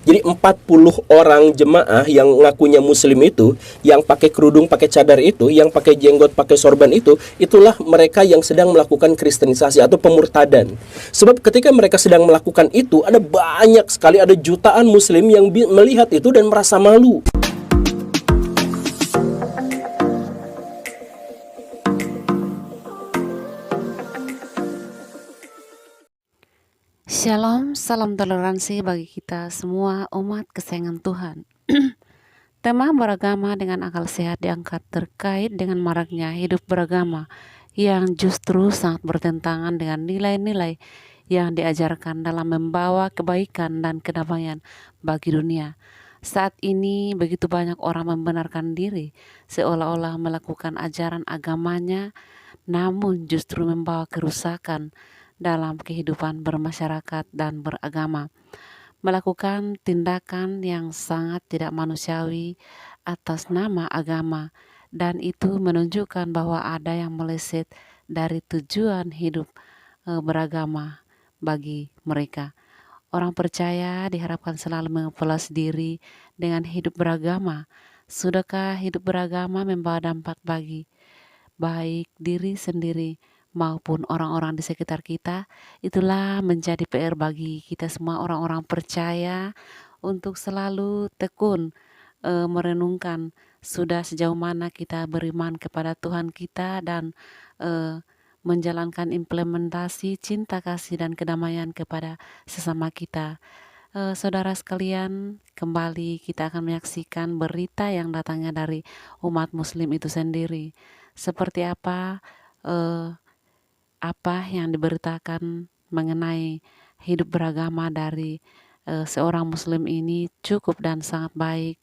Jadi 40 orang jemaah yang ngakunya muslim itu, yang pakai kerudung, pakai cadar itu, yang pakai jenggot, pakai sorban itu, itulah mereka yang sedang melakukan kristenisasi atau pemurtadan. Sebab ketika mereka sedang melakukan itu, ada banyak sekali, ada jutaan muslim yang melihat itu dan merasa malu. Shalom, salam toleransi bagi kita semua umat kesayangan Tuhan. Tema beragama dengan akal sehat diangkat terkait dengan maraknya hidup beragama yang justru sangat bertentangan dengan nilai-nilai yang diajarkan dalam membawa kebaikan dan kedamaian bagi dunia. Saat ini begitu banyak orang membenarkan diri seolah-olah melakukan ajaran agamanya, namun justru membawa kerusakan dalam kehidupan bermasyarakat dan beragama, melakukan tindakan yang sangat tidak manusiawi atas nama agama, dan itu menunjukkan bahwa ada yang meleset dari tujuan hidup beragama bagi mereka. Orang percaya diharapkan selalu memperluas diri dengan hidup beragama. Sudahkah hidup beragama membawa dampak bagi baik diri sendiri maupun orang-orang di sekitar kita? Itulah menjadi PR bagi kita semua orang-orang percaya untuk selalu tekun merenungkan sudah sejauh mana kita beriman kepada Tuhan kita dan menjalankan implementasi cinta kasih dan kedamaian kepada sesama kita. Saudara sekalian, kembali kita akan menyaksikan berita yang datangnya dari umat muslim itu sendiri. Seperti apa yang diberitakan mengenai hidup beragama dari seorang muslim ini cukup dan sangat baik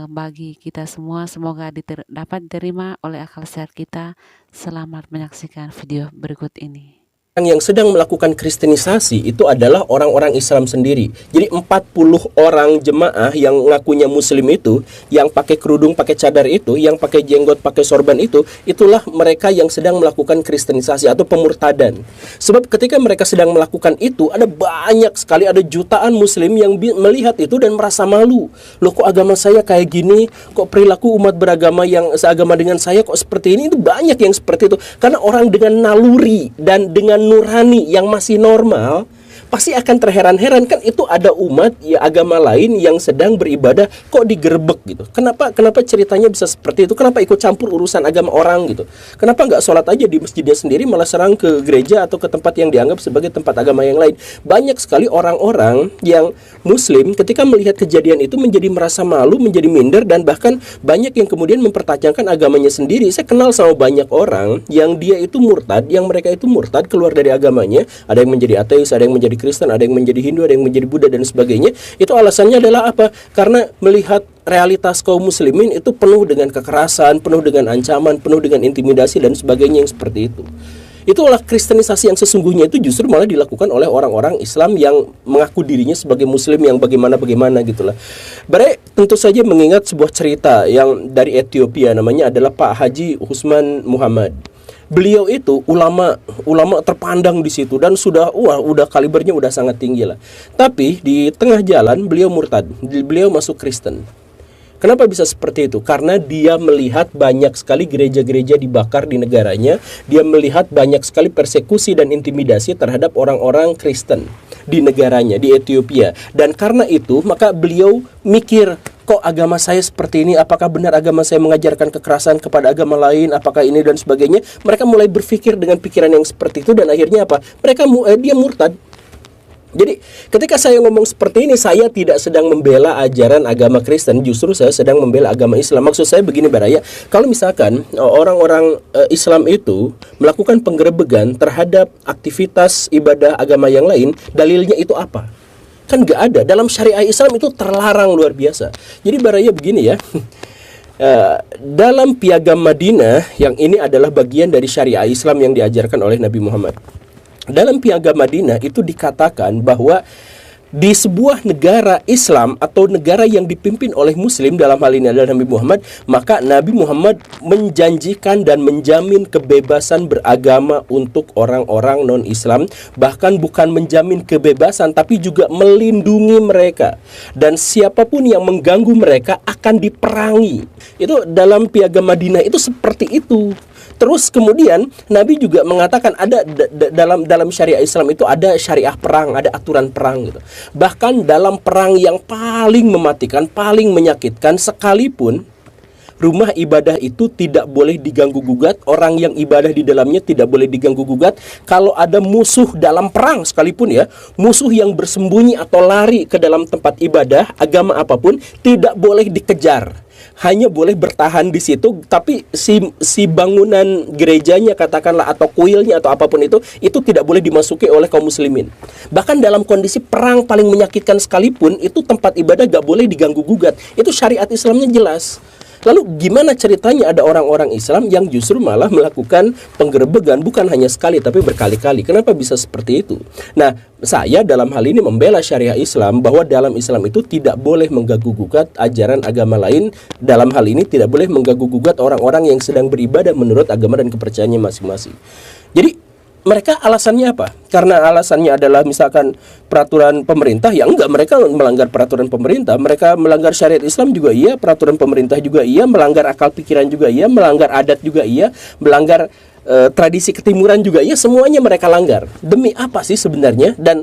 bagi kita semua. Semoga dapat diterima oleh akal sehat kita. Selamat menyaksikan video berikut ini. Yang sedang melakukan kristenisasi itu adalah orang-orang Islam sendiri. Jadi 40 orang jemaah yang ngakunya muslim itu, yang pakai kerudung, pakai cadar itu, yang pakai jenggot, pakai sorban itu, itulah mereka yang sedang melakukan kristenisasi atau pemurtadan. Sebab ketika mereka sedang melakukan itu, ada banyak sekali, ada jutaan muslim yang melihat itu dan merasa malu. Loh, kok agama saya kayak gini? Kok perilaku umat beragama yang seagama dengan saya kok seperti ini? Itu banyak yang seperti itu. Karena orang dengan naluri dan dengan nurani yang masih normal pasti akan terheran-heran, kan itu ada umat ya agama lain yang sedang beribadah kok digerebek gitu. Kenapa ceritanya bisa seperti itu? Kenapa ikut campur urusan agama orang gitu? Kenapa nggak sholat aja di masjidnya sendiri, malah serang ke gereja atau ke tempat yang dianggap sebagai tempat agama yang lain? Banyak sekali orang-orang yang muslim ketika melihat kejadian itu menjadi merasa malu, menjadi minder, dan bahkan banyak yang kemudian mempertanyakan agamanya sendiri. Saya kenal sama banyak orang yang dia itu murtad, yang mereka itu murtad keluar dari agamanya. Ada yang menjadi ateis, ada yang menjadi Kristen, ada yang menjadi Hindu, ada yang menjadi Buddha dan sebagainya. Itu alasannya adalah apa? Karena melihat realitas kaum muslimin itu penuh dengan kekerasan, penuh dengan ancaman, penuh dengan intimidasi dan sebagainya yang seperti itu. Itulah kristenisasi yang sesungguhnya itu justru malah dilakukan oleh orang-orang Islam yang mengaku dirinya sebagai muslim yang bagaimana gitulah. Bare tentu saja mengingat sebuah cerita yang dari Ethiopia, namanya adalah Pak Haji Usman Muhammad. Beliau itu ulama terpandang di situ dan sudah kalibernya udah sangat tinggi lah. Tapi di tengah jalan beliau murtad, beliau masuk Kristen. Kenapa bisa seperti itu? Karena dia melihat banyak sekali gereja-gereja dibakar di negaranya. Dia melihat banyak sekali persekusi dan intimidasi terhadap orang-orang Kristen di negaranya, di Ethiopia. Dan karena itu maka beliau mikir, kok agama saya seperti ini? Apakah benar agama saya mengajarkan kekerasan kepada agama lain? Apakah ini dan sebagainya? Mereka mulai berpikir dengan pikiran yang seperti itu dan akhirnya apa? Dia murtad. Jadi ketika saya ngomong seperti ini, saya tidak sedang membela ajaran agama Kristen, justru saya sedang membela agama Islam. Maksud saya begini Baraya, kalau misalkan orang-orang Islam itu melakukan penggerebegan terhadap aktivitas ibadah agama yang lain, dalilnya itu apa? Kan nggak ada. Dalam syariah Islam itu terlarang luar biasa. Jadi Baraya begini ya, dalam Piagam Madinah, yang ini adalah bagian dari syariah Islam yang diajarkan oleh Nabi Muhammad. Dalam Piagam Madinah itu dikatakan bahwa di sebuah negara Islam atau negara yang dipimpin oleh Muslim, dalam hal ini adalah Nabi Muhammad, maka Nabi Muhammad menjanjikan dan menjamin kebebasan beragama untuk orang-orang non-Islam. Bahkan bukan menjamin kebebasan, tapi juga melindungi mereka. Dan siapapun yang mengganggu mereka akan diperangi. Itu dalam Piagam Madinah itu seperti itu. Terus kemudian Nabi juga mengatakan ada dalam syariah Islam itu ada syariah perang, ada aturan perang gitu. Bahkan dalam perang yang paling mematikan, paling menyakitkan sekalipun, rumah ibadah itu tidak boleh diganggu-gugat, orang yang ibadah di dalamnya tidak boleh diganggu-gugat. Kalau ada musuh dalam perang sekalipun ya, musuh yang bersembunyi atau lari ke dalam tempat ibadah, agama apapun, tidak boleh dikejar. Hanya boleh bertahan di situ, tapi si bangunan gerejanya katakanlah atau kuilnya atau apapun itu tidak boleh dimasuki oleh kaum muslimin. Bahkan dalam kondisi perang paling menyakitkan sekalipun, itu tempat ibadah gak boleh diganggu-gugat. Itu syariat Islamnya jelas. Lalu gimana ceritanya ada orang-orang Islam yang justru malah melakukan penggerebegan bukan hanya sekali tapi berkali-kali? Kenapa bisa seperti itu? Nah, saya dalam hal ini membela syariah Islam bahwa dalam Islam itu tidak boleh mengganggu-gugat ajaran agama lain. Dalam hal ini tidak boleh mengganggu-gugat orang-orang yang sedang beribadah menurut agama dan kepercayaannya masing-masing. Jadi mereka alasannya apa? Karena alasannya adalah misalkan peraturan pemerintah, ya enggak, mereka melanggar peraturan pemerintah. Mereka melanggar syariat Islam juga iya, peraturan pemerintah juga iya, melanggar akal pikiran juga iya, melanggar adat juga iya, melanggar tradisi ketimuran juga iya, semuanya mereka langgar. Demi apa sih sebenarnya? Dan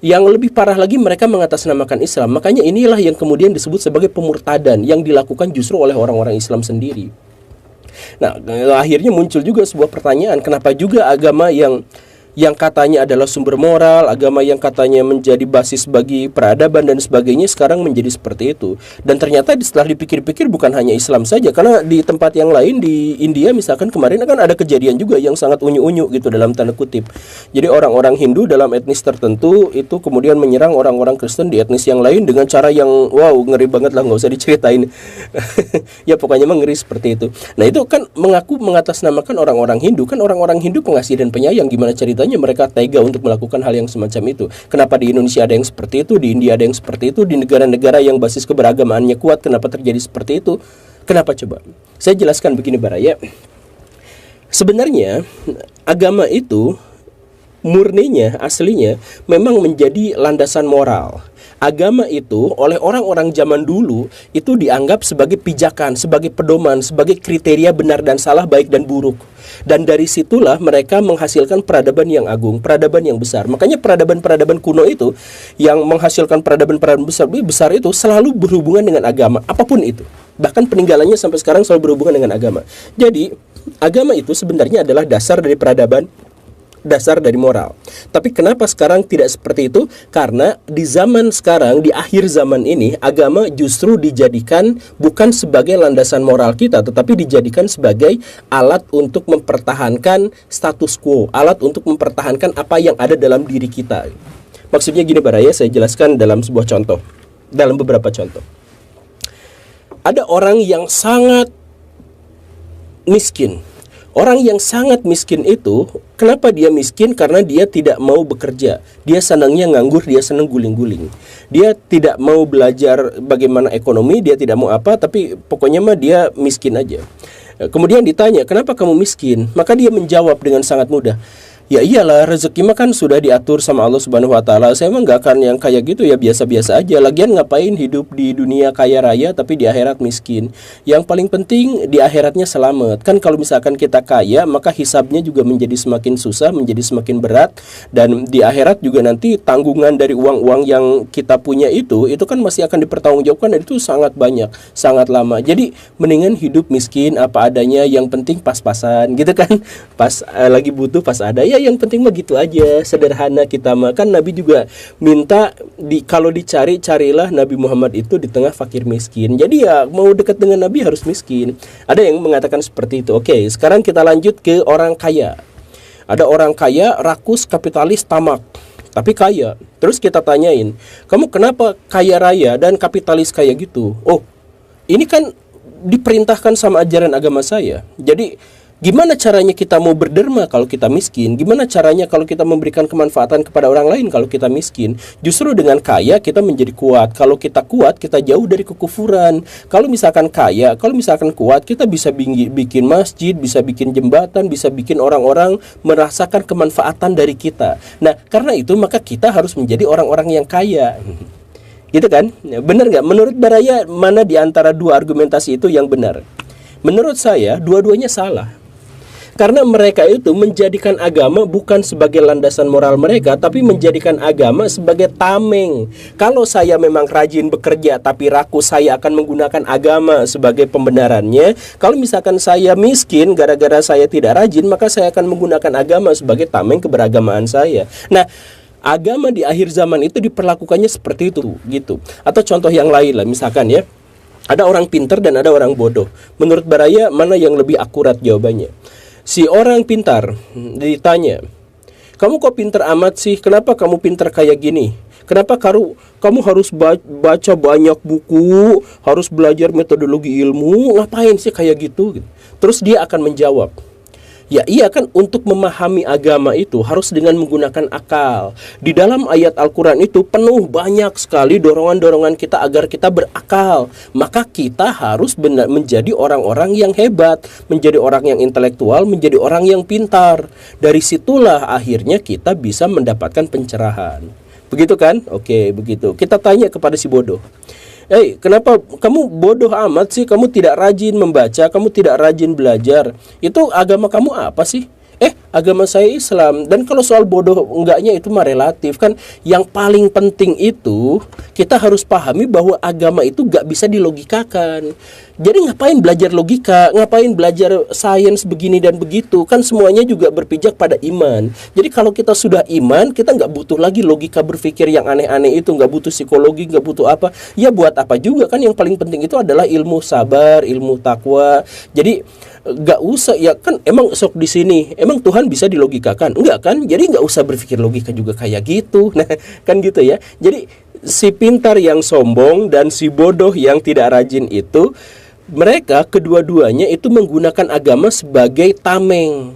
yang lebih parah lagi, mereka mengatasnamakan Islam. Makanya inilah yang kemudian disebut sebagai pemurtadan yang dilakukan justru oleh orang-orang Islam sendiri. Nah, akhirnya muncul juga sebuah pertanyaan, kenapa juga agama yang katanya adalah sumber moral, agama yang katanya menjadi basis bagi peradaban dan sebagainya sekarang menjadi seperti itu. Dan ternyata setelah dipikir-pikir bukan hanya Islam saja, karena di tempat yang lain di India misalkan kemarin kan ada kejadian juga yang sangat unyu-unyu gitu dalam tanda kutip. Jadi orang-orang Hindu dalam etnis tertentu itu kemudian menyerang orang-orang Kristen di etnis yang lain dengan cara yang wow, ngeri banget lah, nggak usah diceritain. Ya pokoknya mah ngeri seperti itu. Nah itu kan mengaku mengatasnamakan orang-orang Hindu, kan orang-orang Hindu pengasih dan penyayang, gimana ceritanya mereka tega untuk melakukan hal yang semacam itu? Kenapa di Indonesia ada yang seperti itu, di India ada yang seperti itu, di negara-negara yang basis keberagamaannya kuat kenapa terjadi seperti itu? Kenapa coba? Saya jelaskan begini Baraya. Sebenarnya agama itu murninya, aslinya memang menjadi landasan moral. Agama itu oleh orang-orang zaman dulu itu dianggap sebagai pijakan, sebagai pedoman, sebagai kriteria benar dan salah, baik dan buruk. Dan dari situlah mereka menghasilkan peradaban yang agung, peradaban yang besar. Makanya peradaban-peradaban kuno itu yang menghasilkan peradaban-peradaban besar itu selalu berhubungan dengan agama, apapun itu. Bahkan peninggalannya sampai sekarang selalu berhubungan dengan agama. Jadi agama itu sebenarnya adalah dasar dari peradaban, dasar dari moral. Tapi kenapa sekarang tidak seperti itu? Karena di zaman sekarang, di akhir zaman ini, agama justru dijadikan bukan sebagai landasan moral kita, tetapi dijadikan sebagai alat untuk mempertahankan status quo, alat untuk mempertahankan apa yang ada dalam diri kita. Maksudnya gini Baraya, saya jelaskan dalam sebuah contoh, dalam beberapa contoh. Ada orang yang sangat miskin. Orang yang sangat miskin itu, kenapa dia miskin? Karena dia tidak mau bekerja. Dia senangnya nganggur, dia senang guling-guling. Dia tidak mau belajar bagaimana ekonomi, dia tidak mau apa, tapi pokoknya mah dia miskin aja. Kemudian ditanya, kenapa kamu miskin? Maka dia menjawab dengan sangat mudah. Ya iyalah, rezeki mah kan sudah diatur sama Allah Subhanahu wa taala. Saya mah enggak akan yang kayak gitu, ya biasa-biasa aja. Lagian ngapain hidup di dunia kaya raya tapi di akhirat miskin? Yang paling penting di akhiratnya selamat. Kan kalau misalkan kita kaya, maka hisabnya juga menjadi semakin susah, menjadi semakin berat, dan di akhirat juga nanti tanggungan dari uang-uang yang kita punya itu kan masih akan dipertanggungjawabkan, dan itu sangat banyak, sangat lama. Jadi mendingan hidup miskin apa adanya, yang penting pas-pasan gitu kan. Pas lagi butuh pas ada. Ya yang penting mah gitu aja, sederhana kita mah. Kan Nabi juga minta kalau dicari, carilah Nabi Muhammad itu di tengah fakir miskin. Jadi ya mau dekat dengan Nabi harus miskin. Ada yang mengatakan seperti itu. Oke, sekarang kita lanjut ke orang kaya. Ada orang kaya, rakus, kapitalis, tamak, tapi kaya. Terus kita tanyain, kamu kenapa kaya raya dan kapitalis kayak gitu? Oh, ini kan diperintahkan sama ajaran agama saya. Jadi Gimana caranya kita mau berderma kalau kita miskin? Gimana caranya kalau kita memberikan kemanfaatan kepada orang lain kalau kita miskin? Justru dengan kaya kita menjadi kuat. Kalau kita kuat, kita jauh dari kekufuran. Kalau misalkan kaya, kalau misalkan kuat, kita bisa bikin masjid, bisa bikin jembatan, bisa bikin orang-orang merasakan kemanfaatan dari kita. Nah, karena itu maka kita harus menjadi orang-orang yang kaya. Gitu kan? Benar nggak? Menurut Baraya, mana di antara dua argumentasi itu yang benar? Menurut saya, dua-duanya salah. Karena mereka itu menjadikan agama bukan sebagai landasan moral mereka, tapi menjadikan agama sebagai tameng. Kalau saya memang rajin bekerja tapi rakus, saya akan menggunakan agama sebagai pembenarannya. Kalau misalkan saya miskin gara-gara saya tidak rajin, maka saya akan menggunakan agama sebagai tameng keberagamaan saya. Nah, agama di akhir zaman itu diperlakukannya seperti itu, gitu. Atau contoh yang lain lah, misalkan ya, ada orang pintar dan ada orang bodoh. Menurut Baraya, mana yang lebih akurat jawabannya? Si orang pintar ditanya, kamu kok pintar amat sih? Kenapa kamu pintar kayak gini? Kenapa kamu harus baca banyak buku, harus belajar metodologi ilmu? Ngapain sih kayak gitu? Terus dia akan menjawab, ya iya kan, untuk memahami agama itu harus dengan menggunakan akal. Di dalam ayat Al-Quran itu penuh banyak sekali dorongan-dorongan kita agar kita berakal. Maka kita harus menjadi orang-orang yang hebat, menjadi orang yang intelektual, menjadi orang yang pintar. Dari situlah akhirnya kita bisa mendapatkan pencerahan. Begitu kan? Oke, begitu. Kita tanya kepada si bodoh, kenapa kamu bodoh amat sih? Kamu tidak rajin membaca, kamu tidak rajin belajar. Itu agama kamu apa sih? Agama saya Islam. Dan kalau soal bodoh enggaknya itu mah relatif kan. Yang paling penting itu kita harus pahami bahwa agama itu gak bisa dilogikakan. Jadi ngapain belajar logika, ngapain belajar sains begini dan begitu? Kan semuanya juga berpijak pada iman. Jadi kalau kita sudah iman, kita gak butuh lagi logika berpikir yang aneh-aneh itu, gak butuh psikologi, gak butuh apa. Ya buat apa juga kan, yang paling penting itu adalah ilmu sabar, ilmu takwa. Jadi gak usah, ya kan emang sok di sini, emang Tuhan bisa dilogikakan? Enggak kan? Jadi gak usah berpikir logika juga kayak gitu. Nah, kan gitu ya. Jadi si pintar yang sombong dan si bodoh yang tidak rajin itu, mereka kedua-duanya itu menggunakan agama sebagai tameng.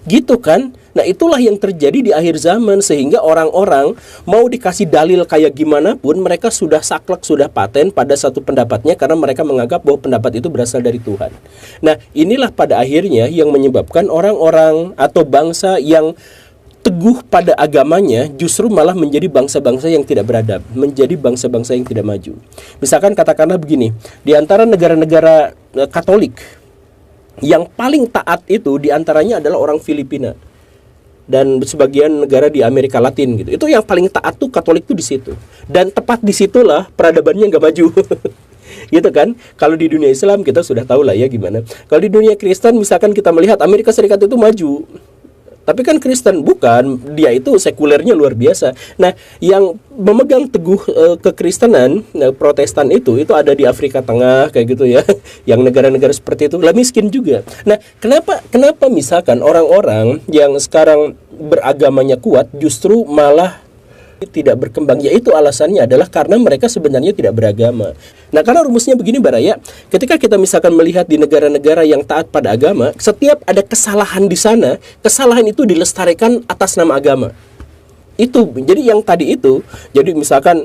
Gitu kan? Nah, itulah yang terjadi di akhir zaman, sehingga orang-orang mau dikasih dalil kayak gimana pun mereka sudah saklek, sudah paten pada satu pendapatnya karena mereka menganggap bahwa pendapat itu berasal dari Tuhan. Nah, inilah pada akhirnya yang menyebabkan orang-orang atau bangsa yang teguh pada agamanya justru malah menjadi bangsa-bangsa yang tidak beradab, menjadi bangsa-bangsa yang tidak maju. Misalkan katakanlah begini, di antara negara-negara Katolik yang paling taat itu diantaranya adalah orang Filipina dan sebagian negara di Amerika Latin gitu. Itu yang paling taat tuh Katolik tuh di situ. Dan tepat di situlah peradabannya nggak maju. Gitu kan? Kalau di dunia Islam kita sudah tahu lah ya gimana. Kalau di dunia Kristen misalkan kita melihat Amerika Serikat itu maju. Tapi kan Kristen bukan, dia itu sekulernya luar biasa. Nah, yang memegang teguh kekristenan, Protestan itu ada di Afrika Tengah kayak gitu ya. Yang negara-negara seperti itu lah miskin juga. Nah, kenapa misalkan orang-orang yang sekarang beragamanya kuat justru malah tidak berkembang? Yaitu alasannya adalah karena mereka sebenarnya tidak beragama. Nah, karena rumusnya begini Baraya, ketika kita misalkan melihat di negara-negara yang taat pada agama, setiap ada kesalahan di sana, kesalahan itu dilestarikan atas nama agama. Itu jadi yang tadi itu, jadi misalkan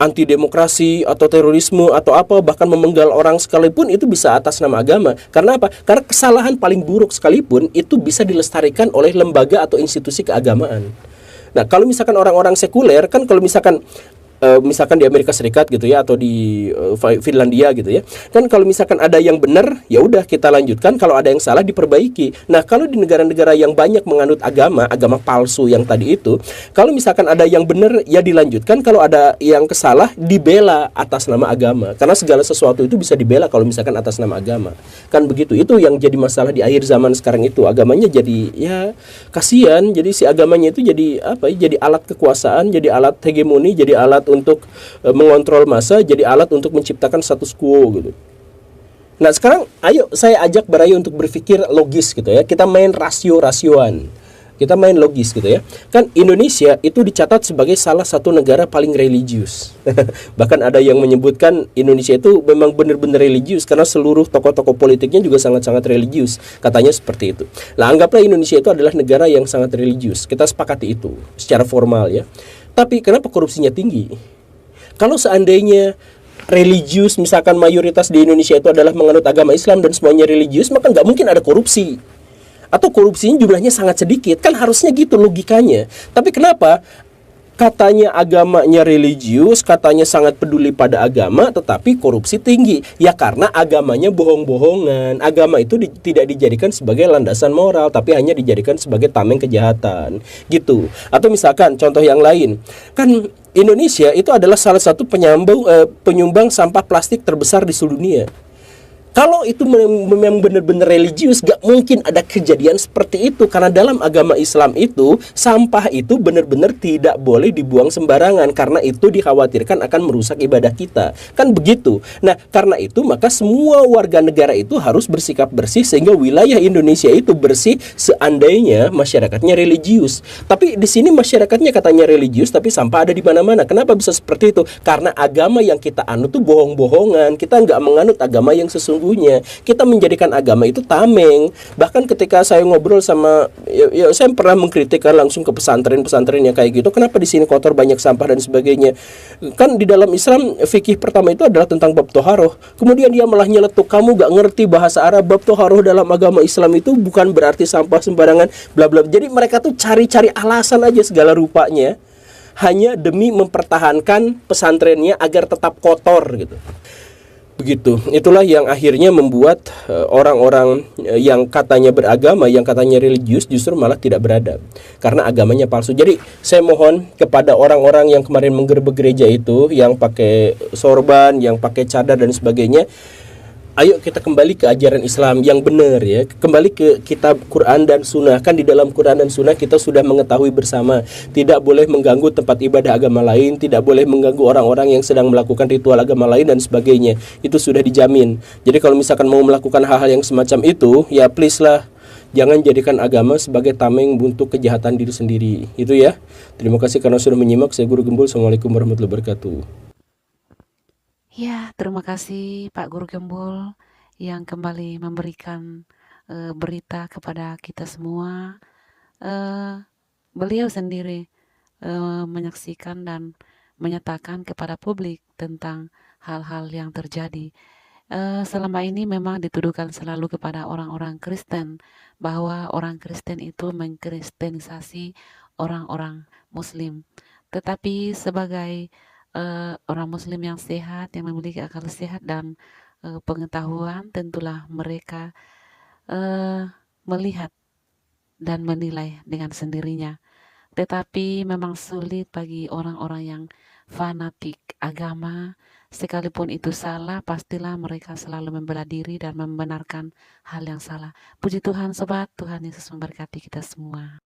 anti demokrasi atau terorisme atau apa, bahkan memenggal orang sekalipun itu bisa atas nama agama. Karena apa? Karena kesalahan paling buruk sekalipun itu bisa dilestarikan oleh lembaga atau institusi keagamaan. Nah, kalau misalkan orang-orang sekuler kan, kalau misalkan di Amerika Serikat gitu ya, atau di Finlandia gitu ya, kan kalau misalkan ada yang benar ya udah kita lanjutkan, kalau ada yang salah diperbaiki. Nah, kalau di negara-negara yang banyak menganut agama palsu yang tadi itu, kalau misalkan ada yang benar ya dilanjutkan, kalau ada yang kesalah dibela atas nama agama, karena segala sesuatu itu bisa dibela kalau misalkan atas nama agama, kan begitu. Itu yang jadi masalah di akhir zaman sekarang itu, agamanya jadi ya kasihan, jadi si agamanya itu jadi apa ya, jadi alat kekuasaan, jadi alat hegemoni, jadi alat untuk mengontrol massa, jadi alat untuk menciptakan status quo gitu. Nah, sekarang ayo saya ajak Baraya untuk berpikir logis gitu ya. Kita main rasio-rasioan. Kita main logis gitu ya. Kan Indonesia itu dicatat sebagai salah satu negara paling religius. Bahkan ada yang menyebutkan Indonesia itu memang benar-benar religius karena seluruh tokoh-tokoh politiknya juga sangat-sangat religius. Katanya seperti itu. Nah, anggaplah Indonesia itu adalah negara yang sangat religius. Kita sepakati itu secara formal ya. Tapi kenapa korupsinya tinggi? Kalau seandainya religius, misalkan mayoritas di Indonesia itu adalah menganut agama Islam dan semuanya religius, maka nggak mungkin ada korupsi. Atau korupsinya jumlahnya sangat sedikit. Kan harusnya gitu logikanya. Tapi kenapa katanya agamanya religius, katanya sangat peduli pada agama, tetapi korupsi tinggi? Ya karena agamanya bohong-bohongan. Agama itu tidak dijadikan sebagai landasan moral, tapi hanya dijadikan sebagai tameng kejahatan gitu. Atau misalkan contoh yang lain, kan Indonesia itu adalah salah satu penyumbang sampah plastik terbesar di seluruh dunia. Kalau itu memang benar-benar religius, gak mungkin ada kejadian seperti itu. Karena dalam agama Islam itu, sampah itu benar-benar tidak boleh dibuang sembarangan. Karena itu dikhawatirkan akan merusak ibadah kita. Kan begitu. Nah, karena itu maka semua warga negara itu harus bersikap bersih, sehingga wilayah Indonesia itu bersih seandainya masyarakatnya religius. Tapi di sini masyarakatnya katanya religius, tapi sampah ada di mana-mana. Kenapa bisa seperti itu? Karena agama yang kita anut tuh bohong-bohongan. Kita nggak menganut agama yang sesungguhnya. Kita menjadikan agama itu tameng. Bahkan ketika saya ngobrol sama saya pernah mengkritikkan langsung ke pesantren-pesantren yang kayak gitu, kenapa di sini kotor, banyak sampah dan sebagainya. Kan di dalam Islam fikih pertama itu adalah tentang bab toharoh. Kemudian dia malah nyeletuk, kamu gak ngerti bahasa Arab, bab toharoh dalam agama Islam itu bukan berarti sampah sembarangan, bla bla. Jadi mereka tuh cari-cari alasan aja segala rupanya, hanya demi mempertahankan pesantrennya agar tetap kotor gitu. Begitu. Itulah yang akhirnya membuat orang-orang yang katanya beragama, yang katanya religius justru malah tidak beradab karena agamanya palsu. Jadi saya mohon kepada orang-orang yang kemarin menggerebek gereja itu, yang pakai sorban, yang pakai cadar dan sebagainya, ayo kita kembali ke ajaran Islam yang benar ya. Kembali ke kitab Quran dan Sunnah. Kan di dalam Quran dan Sunnah kita sudah mengetahui bersama, tidak boleh mengganggu tempat ibadah agama lain, tidak boleh mengganggu orang-orang yang sedang melakukan ritual agama lain dan sebagainya. Itu sudah dijamin. Jadi kalau misalkan mau melakukan hal-hal yang semacam itu, ya please lah, jangan jadikan agama sebagai tameng untuk kejahatan diri sendiri. Itu ya. Terima kasih karena sudah menyimak. Saya Guru Gembul. Assalamualaikum warahmatullahi wabarakatuh. Ya, terima kasih Pak Guru Gembul yang kembali memberikan berita kepada kita semua. Eh, Beliau sendiri menyaksikan dan menyatakan kepada publik tentang hal-hal yang terjadi. Selama ini memang dituduhkan selalu kepada orang-orang Kristen bahwa orang Kristen itu mengkristenisasi orang-orang Muslim. Tetapi sebagai orang Muslim yang sehat, yang memiliki akal sehat dan pengetahuan, tentulah mereka eh, melihat dan menilai dengan sendirinya. Tetapi memang sulit bagi orang-orang yang fanatik agama, sekalipun itu salah, pastilah mereka selalu membela diri dan membenarkan hal yang salah. Puji Tuhan sobat, Tuhan Yesus memberkati kita semua.